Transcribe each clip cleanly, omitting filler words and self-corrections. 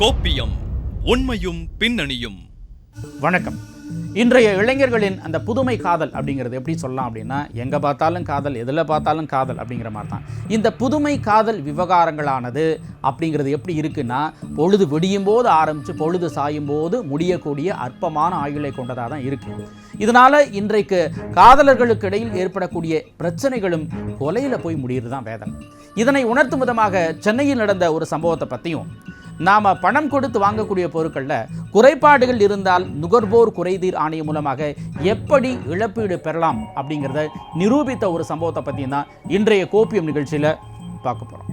கோப்பியம், உண்மையும் பின்னணியும். வணக்கம். இன்றைய இளைஞர்களின் அந்த புதுமை காதல் அப்படிங்கிறது எப்படி சொல்லலாம் அப்படின்னா, எங்கே பார்த்தாலும் காதல், எதில் பார்த்தாலும் காதல் அப்படிங்கிற மாதிரி தான். இந்த புதுமை காதல் விவகாரங்களானது அப்படிங்கிறது எப்படி இருக்குன்னா, பொழுது விடியும் போது ஆரம்பித்து பொழுது சாயும் போது முடியக்கூடிய அற்பமான ஆயுளை கொண்டதாக தான் இருக்குது. இதனால் இன்றைக்கு காதலர்களுக்கு இடையில் ஏற்படக்கூடிய பிரச்சனைகளும் கொலையில் போய் முடிகிறது தான் வேதனை. இதனை உணர்த்தும் விதமாக சென்னையில் நடந்த ஒரு சம்பவத்தை பற்றியும், நாம் பணம் கொடுத்து வாங்கக்கூடிய பொருட்களில் குறைபாடுகள் இருந்தால் நுகர்வோர் குறைதீர் ஆணையம் மூலமாக எப்படி இழப்பீடு பெறலாம் அப்படிங்கிறத நிரூபித்த ஒரு சம்பவத்தை பற்றியும் தான் இன்றைய கோப்பியம் நிகழ்ச்சியில் பார்க்க போகிறோம்.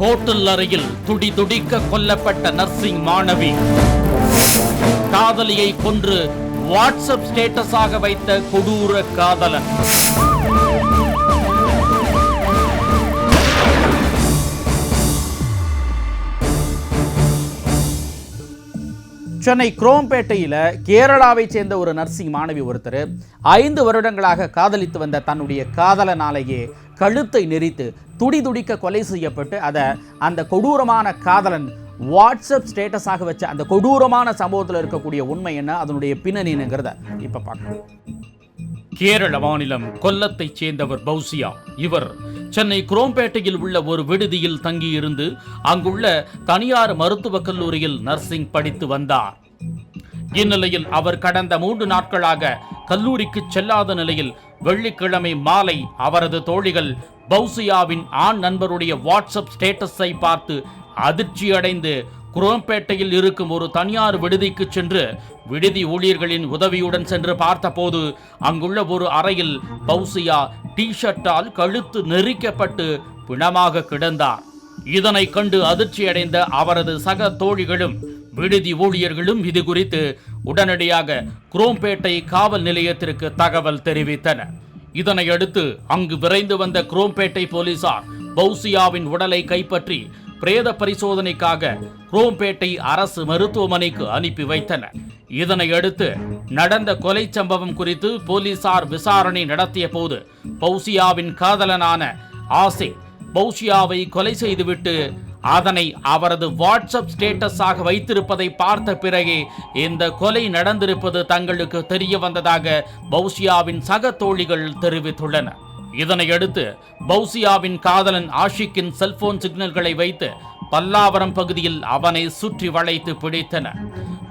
ஹோட்டல் அறையில் துடிதுடிக்க கொல்லப்பட்ட நர்சிங் மாணவி, காதலியை கொன்று வாட்ஸ்அப் ஸ்டேட்டஸாக வைத்த கொடூர காதலன். சென்னை குரோம்பேட்டையில் கேரளாவை சேர்ந்த ஒரு நர்சிங் மாணவி ஒருத்தர் 5 வருடங்களாக காதலித்து வந்த தன்னுடைய காதலனாலேயே கழுத்தை நெரித்து துடிதுடிக்க கொலை செய்யப்பட்டு அதை அந்த கொடூரமான காதலன் வாட்ஸ்அப் ஸ்டேட்டஸாக வச்ச அந்த கொடூரமான சம்பவத்தில் இருக்கக்கூடிய உண்மை என்ன, அதனுடைய பின்னணிங்கிறத இப்போ பார்க்கணும். கேரள மாநிலம் கொல்லத்தைச் சேர்ந்தவர் பௌசியா. இவர் சென்னை குரோம்பேட்டையில் உள்ள ஒரு விடுதியில் தங்கியிருந்து அங்குள்ள தனியார் மருத்துவக் கல்லூரியில் நர்சிங் படித்து வந்தார். இந்நிலையில் அவர் கடந்த 3 நாட்களாக கல்லூரிக்கு செல்லாத நிலையில் வெள்ளிக்கிழமை மாலை அவரது தோழிகள் பௌசியாவின் ஆண் நண்பருடைய வாட்ஸ்அப் ஸ்டேட்டஸை பார்த்து அதிர்ச்சியடைந்து குரோம்பேட்டையில் இருக்கும் ஒரு தனியார் விடுதிக்கு சென்று விடுதி ஊழியர்களின் உதவியுடன் சென்று பார்த்தபோது அங்குள்ள ஒரு அறையில் பௌசியா டி-ஷர்ட்டால் கழுத்து நெரிக்கப்பட்டு பிணமாக கிடந்தார். இதனை கண்டு அதிர்ச்சியடைந்த அவரது சக தோழிகளும் விடுதி ஊழியர்களும் இது குறித்து உடனடியாக குரோம்பேட்டை காவல் நிலையத்திற்கு தகவல் தெரிவித்தனர். இதனையடுத்து அங்கு விரைந்து வந்த குரோம்பேட்டை போலீசார் பௌசியாவின் உடலை கைப்பற்றி பிரேத பரிசோதனைக்காக குரோம்பேட்டை அரசு மருத்துவமனைக்கு அனுப்பி வைத்தனர். இதனையடுத்து நடந்த கொலை சம்பவம் குறித்து போலீசார் விசாரணை நடத்திய போது பௌசியாவின் காதலனான ஆசிக் பௌசியாவை கொலை செய்துவிட்டு அதனை அவரது வாட்ஸ்அப் ஸ்டேட்டஸாக வைத்திருப்பதை பார்த்த பிறகே இந்த கொலை நடந்திருப்பது தங்களுக்கு தெரிய வந்ததாக பௌசியாவின் சக தோழிகள் தெரிவித்துள்ளனர். இதனையடுத்து பௌசியாவின் காதலன் ஆஷிக்கின் செல்போன் சிக்னல்களை வைத்து பல்லாவரம் பகுதியில் அவனை சுற்றி வளைத்து பிடித்தனர்.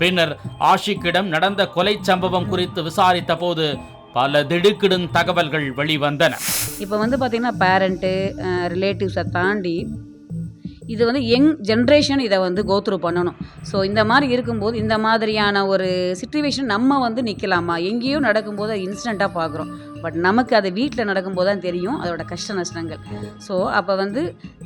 பின்னர் ஆஷிக்கிடம் நடந்த கொலை சம்பவம் குறித்து விசாரித்த போது பல திடுக்கிடும் தகவல்கள் வெளிவந்தன. இப்போ பார்த்தீங்கன்னா பேரண்ட்டு ரிலேட்டிவ்ஸை தாண்டி இது யங் ஜென்ரேஷன் இதை கோத்ரூ பண்ணணும். ஸோ இந்த மாதிரி இருக்கும்போது இந்த மாதிரியான ஒரு சிச்சுவேஷன் நம்ம நிற்கலாமா? எங்கேயோ நடக்கும்போது அது இன்ஸ்டண்ட்டாக பார்க்குறோம், பட் நமக்கு அது வீட்டில் நடக்கும்போது தான் தெரியும் அதோட கஷ்ட நஷ்டங்கள். ஸோ அப்போ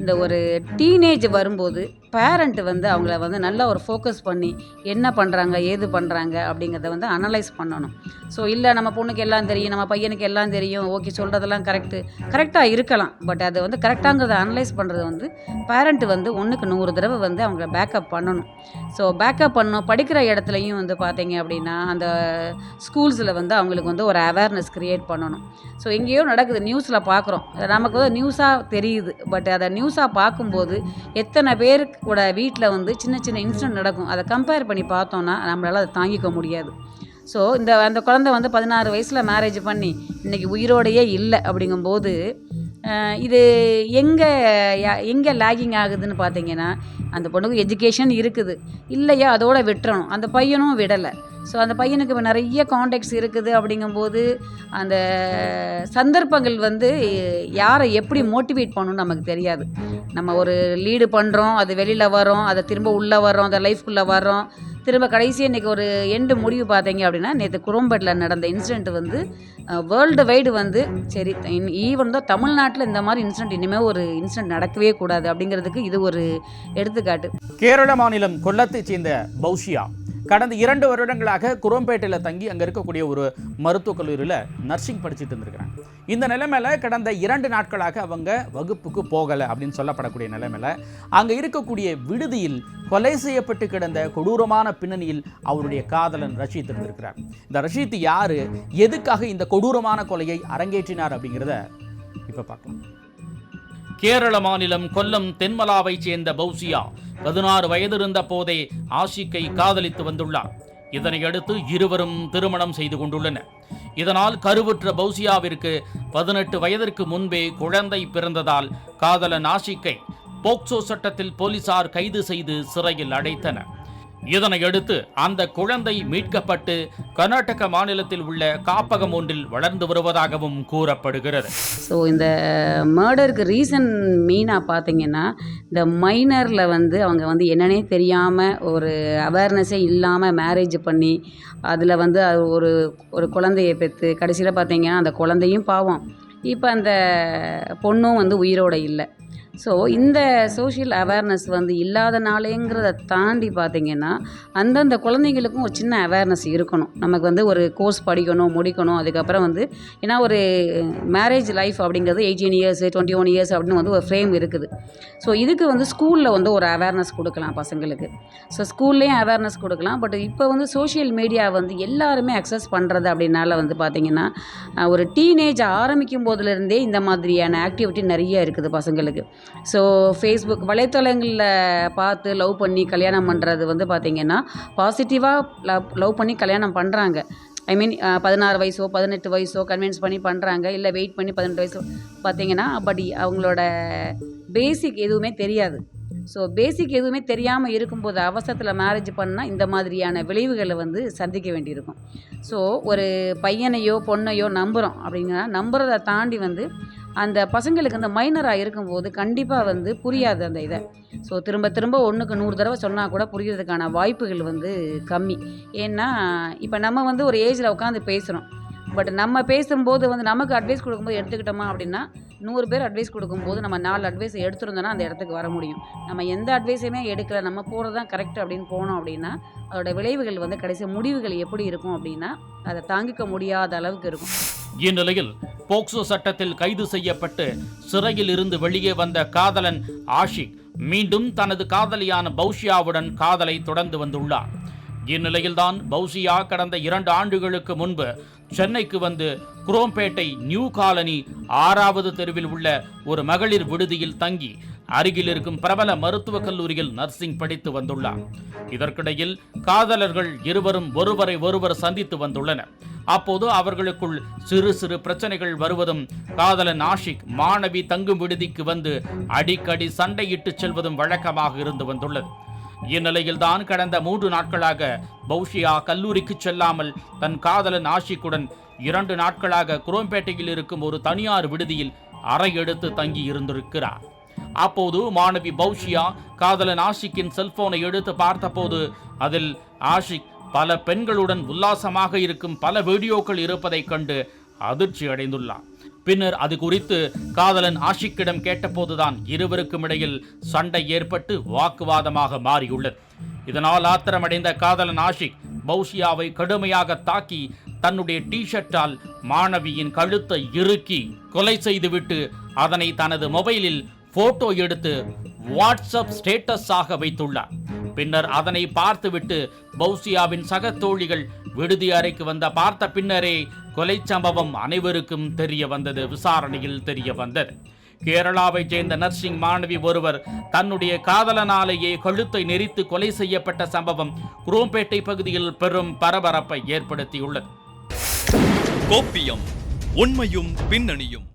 இந்த ஒரு டீனேஜ் வரும்போது பேரண்ட்டு அவங்கள நல்லா ஒரு ஃபோக்கஸ் பண்ணி என்ன பண்ணுறாங்க ஏது பண்ணுறாங்க அப்படிங்கிறத அனலைஸ் பண்ணணும். ஸோ இல்லை நம்ம பொண்ணுக்கு எல்லாம் தெரியும், நம்ம பையனுக்கு எல்லாம் தெரியும், ஓகே சொல்கிறதெல்லாம் கரெக்டாக இருக்கலாம், பட் அது கரெக்டாங்கிறத அனலைஸ் பண்ணுறது பேரண்ட்டு 1க்கு 100 தடவை அவங்கள பேக்கப் பண்ணணும். ஸோ பேக்கப் பண்ணணும். படிக்கிற இடத்துலையும் பார்த்தீங்க அப்படின்னா அந்த ஸ்கூல்ஸில் அவங்களுக்கு ஒரு அவேர்னஸ் க்ரியேட் பண்ணணும். ஸோ எங்கேயோ நடக்குது, நியூஸில் பார்க்குறோம், நமக்கு நியூஸாக தெரியுது, பட் அதை நியூஸாக பார்க்கும்போது எத்தனை பேருக்கு கூட வீட்டில் சின்ன சின்ன இன்சிடென்ட் நடக்கும். அதை கம்பேர் பண்ணி பார்த்தோன்னா நம்மளால் அதை தாங்கிக்க முடியாது. ஸோ அந்த குழந்தை 16 வயசில் மேரேஜ் பண்ணி இன்றைக்கி உயிரோடையே இல்லை அப்படிங்கும்போது இது எங்கே லேகிங் ஆகுதுன்னு பார்த்தீங்கன்னா, அந்த பொண்ணுக்கு எஜுகேஷன் இருக்குது இல்லையா, அதோட விட்டுறணும். அந்த பையனும் விடலை. ஸோ அந்த பையனுக்கு இப்போ நிறைய கான்டாக்ட்ஸ் இருக்குது அப்படிங்கும்போது அந்த சந்தர்ப்பங்கள் யாரை எப்படி மோட்டிவேட் பண்ணணும்னு நமக்கு தெரியாது. நம்ம ஒரு லீடு பண்ணுறோம், அது வெளியில் வரோம், அதை திரும்ப உள்ளே வரோம், அந்த லைஃப்குள்ளே வரோம், திரும்ப கடைசியாக இன்றைக்கி ஒரு எண்டு முடிவு பார்த்தீங்க அப்படின்னா நேற்று குரோம்பேட்டில் நடந்த இன்சிடெண்ட் வேர்ல்டு வைடு சரி ஈவன் தான் தமிழ்நாட்டில் இந்த மாதிரி இன்சிடெண்ட் இனிமேல் ஒரு இன்சிடெண்ட் நடக்கவே கூடாது அப்படிங்கிறதுக்கு இது ஒரு எடுத்துக்காட்டு. கேரள மாநிலம் கொல்லத்தைச் சேர்ந்த பௌசியா கடந்த 2 வருடங்களாக குரோம்பேட்டையில் தங்கி அங்கே இருக்கக்கூடிய ஒரு மருத்துவக் கல்லூரியில் நர்சிங் படிச்சுட்டு இருந்திருக்கிறாங்க. இந்த நிலைமையில் கடந்த 2 நாட்களாக அவங்க வகுப்புக்கு போகலை அப்படின்னு சொல்லப்படக்கூடிய நிலைமையில் அங்கே இருக்கக்கூடிய விடுதியில் கொலை செய்யப்பட்டு கிடந்த கொடூரமான பின்னணியில் அவருடைய காதலன் ரஷீத் இருந்திருக்கிறார். இந்த ரஷீத் யாரு, எதுக்காக இந்த கொடூரமான கொலையை அரங்கேற்றினார் அப்படிங்கிறத இப்போ பார்க்கலாம். கேரள மாநிலம் கொல்லம் தென்மலாவைச் சேர்ந்த பௌசியா 16 வயது இருந்த போதே ஆஷிக்கை காதலித்து வந்துள்ளார். இதனையடுத்து இருவரும் திருமணம் செய்து கொண்டுள்ளனர். இதனால் கருவுற்ற பௌசியாவிற்கு 18 வயதிற்கு முன்பே குழந்தை பிறந்ததால் காதலன் ஆஷிக்கை போக்சோ சட்டத்தில் போலீசார் கைது செய்து சிறையில் அடைத்தனர். இதனையடுத்து அந்த குழந்தை மீட்கப்பட்டு கர்நாடக மாநிலத்தில் உள்ள காப்பகம் ஒன்றில் வளர்ந்து வருவதாகவும் கூறப்படுகிறது. ஸோ இந்த மர்டருக்கு ரீசன் மெயினாக பார்த்தீங்கன்னா, இந்த மைனரில் வந்து அவங்க வந்து என்னன்னே தெரியாமல் ஒரு அவேர்னஸே இல்லாமல் மேரேஜ் பண்ணி அதில் வந்து அது ஒரு குழந்தையை பெற்று கடைசியில் பார்த்தீங்கன்னா அந்த குழந்தையும் பாவம், இப்போ அந்த பொண்ணும் வந்து உயிரோடு இல்லை. ஸோ இந்த சோஷியல் அவேர்னஸ் வந்து இல்லாதனாலேங்கிறத தாண்டி பார்த்திங்கன்னா அந்தந்த குழந்தைங்களுக்கும் ஒரு சின்ன அவேர்னஸ் இருக்கணும். நமக்கு வந்து ஒரு கோர்ஸ் படிக்கணும், முடிக்கணும். அதுக்கப்புறம் வந்து ஏன்னா ஒரு மேரேஜ் லைஃப் அப்படிங்கிறது 18 இயர்ஸ் 21 இயர்ஸ் அப்படின்னு வந்து ஒரு ஃப்ரேம் இருக்குது. ஸோ இதுக்கு வந்து ஸ்கூலில் வந்து ஒரு அவேர்னஸ் கொடுக்கலாம் பசங்களுக்கு. ஸோ ஸ்கூல்லேயும் அவேர்னஸ் கொடுக்கலாம். பட் இப்போ வந்து சோஷியல் மீடியா வந்து எல்லாருமே அக்சஸ் பண்ணுறது அப்படின்னால வந்து பார்த்திங்கன்னா ஒரு டீனேஜ் ஆரம்பிக்கும் போதுலேருந்தே இந்த மாதிரியான ஆக்டிவிட்டி நிறைய இருக்குது பசங்களுக்கு. ஸோ ஃபேஸ்புக் வலைத்தளங்களில் பார்த்து லவ் பண்ணி கல்யாணம் பண்ணுறது வந்து பார்த்திங்கன்னா பாசிட்டிவாக லவ் பண்ணி கல்யாணம் பண்ணுறாங்க. ஐ மீன் 16 வயசோ 18 வயசோ கன்வின்ஸ் பண்ணி பண்ணுறாங்க, இல்லை வெயிட் பண்ணி 18 வயசோ பார்த்திங்கன்னா. பட் அவங்களோட பேசிக் எதுவுமே தெரியாது. ஸோ பேசிக் எதுவுமே தெரியாமல் இருக்கும்போது அவசரத்தில் மேரேஜ் பண்ணால் இந்த மாதிரியான விளைவுகளை வந்து சந்திக்க வேண்டியிருக்கும். ஸோ ஒரு பையனையோ பொண்ணையோ நம்புகிறோம் அப்படின்னா நம்புறதை தாண்டி வந்து அந்த பசங்களுக்கு அந்த மைனராக இருக்கும்போது கண்டிப்பாக வந்து புரியாது அந்த இதை. ஸோ திரும்ப திரும்ப 1க்கு 100 தடவை சொன்னால் கூட புரியறதுக்கான வாய்ப்புகள் வந்து கம்மி. ஏன்னா இப்போ நம்ம வந்து ஒரு ஏஜில் உட்காந்து பேசுகிறோம். பட் நம்ம பேசும்போது வந்து நமக்கு அட்வைஸ் கொடுக்கும்போது எடுத்துக்கிட்டோமா அப்படின்னா 100 பேர் அட்வைஸ் கொடுக்கும்போது நம்ம 4 அட்வைஸ் எடுத்துருந்தோன்னா அந்த இடத்துக்கு வர முடியும். நம்ம எந்த அட்வைஸையுமே எடுக்கலை, நம்ம போகிறது தான் கரெக்ட் அப்படின்னு போனோம் அப்படின்னா அதோட விளைவுகள் வந்து கடைசி முடிவுகள் எப்படி இருக்கும் அப்படின்னா அதை தாங்கிக்க முடியாத அளவுக்கு இருக்கும். இந்நிலையில் போக்சோ சட்டத்தில் கைது செய்யப்பட்டு சிறையில் இருந்து வெளியே வந்த காதலன் ஆஷிக் மீண்டும் தனது காதலியான பௌசியாவுடன் காதலை தொடர்ந்து வந்துள்ளார். இந்நிலையில்தான் பௌசியா கடந்த 2 ஆண்டுகளுக்கு முன்பு சென்னைக்கு வந்து குரோம்பேட்டை நியூ காலனி 6வது தெருவில் உள்ள ஒரு மகளிர் விடுதியில் தங்கி அருகில் இருக்கும் பிரபல மருத்துவக் கல்லூரியில் நர்சிங் படித்து வந்துள்ளார். இதற்கிடையில் காதலர்கள் இருவரும் ஒருவரை ஒருவர் சந்தித்து வந்துள்ளனர். அப்போது அவர்களுக்குள் சிறு சிறு பிரச்சனைகள் வருவதும் காதலன் ஆஷிக் மாணவி தங்கும் விடுதிக்கு வந்து அடிக்கடி சண்டையிட்டு செல்வதும் வழக்கமாக இருந்து வந்துள்ளது. இந்நிலையில்தான் கடந்த 3 நாட்களாக பௌசியா கல்லூரிக்கு செல்லாமல் தன் காதலன் ஆஷிக்குடன் 2 நாட்களாக குரோம்பேட்டையில் இருக்கும் ஒரு தனியார் விடுதியில் அறை எடுத்து தங்கி இருந்திருக்கிறார். அப்போது மாணவி பௌசியா காதலன் ஆஷிக்கின் செல்போனை எடுத்து பார்த்தபோது அதில் ஆஷிக் பல பெண்களுடன் உல்லாசமாக இருக்கும் பல வீடியோக்கள் இருப்பதைக் கண்டு அதிர்ச்சி அடைந்துள்ளார். பின்னர் அது குறித்து காதலன் ஆஷிக்கிடம் கேட்டபோதுதான் இருவருக்கும் இடையில் சண்டை ஏற்பட்டு வாக்குவாதமாக மாறியுள்ளது. இதனால் ஆத்திரமடைந்த காதலன் ஆஷிக் பௌசியாவை கடுமையாக தாக்கி தன்னுடைய டி-ஷர்ட்டால் மாணவியின் கழுத்தை இறுக்கி கொலை செய்துவிட்டு அதனை தனது மொபைலில் போட்டோ எடுத்து வாட்ஸ்அப் ஸ்டேட்டஸாக வைத்துள்ளார். பின்னர் அதனை பார்த்துவிட்டு பௌசியாவின் சக தோழிகள் விடுதி அறைக்கு வந்த பார்த்த பின்னரே கொலை சம்பவம் அனைவருக்கும் தெரிய வந்தது. விசாரணையில் தெரிய வந்தது. கேரளாவை சேர்ந்த நர்சிங் மாணவி ஒருவர் தன்னுடைய காதலனாலேயே கழுத்தை நெரித்து கொலை செய்யப்பட்ட சம்பவம் குரோம்பேட்டை பகுதியில் பெரும் பரபரப்பை ஏற்படுத்தியுள்ளது. கோப்பியம், உண்மையும் பின்னணியும்.